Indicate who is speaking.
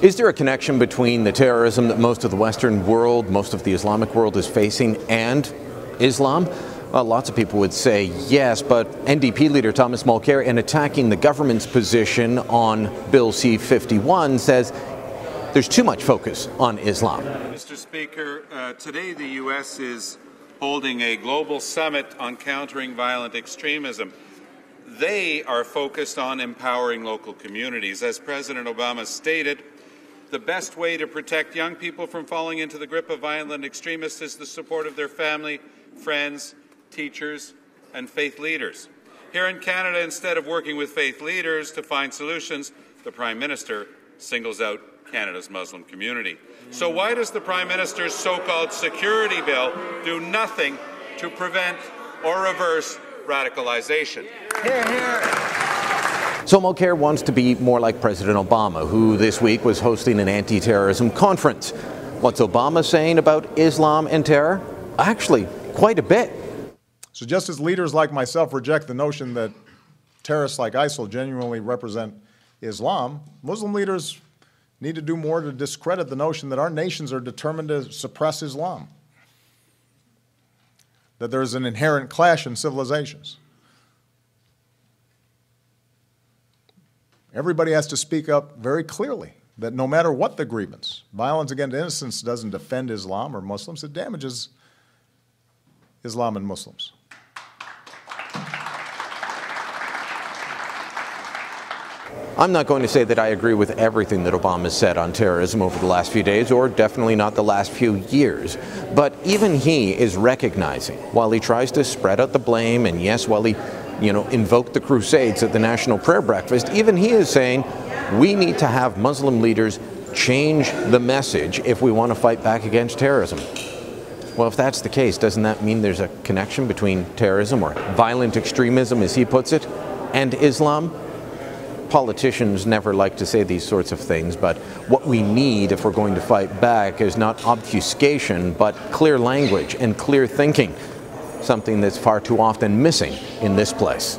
Speaker 1: Is there a connection between the terrorism that most of the Western world, most of the Islamic world is facing and Islam? Well, lots of people would say yes, but NDP leader Thomas Mulcair, in attacking the government's position on Bill C-51, says there's too much focus on Islam.
Speaker 2: Mr. Speaker, today the U.S. is holding a global summit on countering violent extremism. They are focused on empowering local communities. As President Obama stated, the best way to protect young people from falling into the grip of violent extremists is the support of their family, friends, teachers, and faith leaders. Here in Canada, instead of working with faith leaders to find solutions, the Prime Minister singles out Canada's Muslim community. So why does the Prime Minister's so-called security bill do nothing to prevent or reverse radicalization?
Speaker 3: Hear, hear.
Speaker 1: So Mulcair wants to be more like President Obama, who this week was hosting an anti-terrorism conference. What's Obama saying about Islam and terror? Actually, quite a bit.
Speaker 4: So just as leaders like myself reject the notion that terrorists like ISIL genuinely represent Islam, Muslim leaders need to do more to discredit the notion that our nations are determined to suppress Islam, that there is an inherent clash in civilizations. Everybody has to speak up very clearly that no matter what the grievance, violence against innocents doesn't defend Islam or Muslims, it damages Islam and Muslims.
Speaker 1: I'm not going to say that I agree with everything that Obama said on terrorism over the last few days, or definitely not the last few years. But even he is recognizing, while he tries to spread out the blame, and yes, while he invoked the Crusades at the National Prayer Breakfast, even he is saying we need to have Muslim leaders change the message if we want to fight back against terrorism. Well, if that's the case, doesn't that mean there's a connection between terrorism, or violent extremism as he puts it, and Islam? Politicians never like to say these sorts of things, but what we need if we're going to fight back is not obfuscation, but clear language and clear thinking, something that's far too often missing in this place.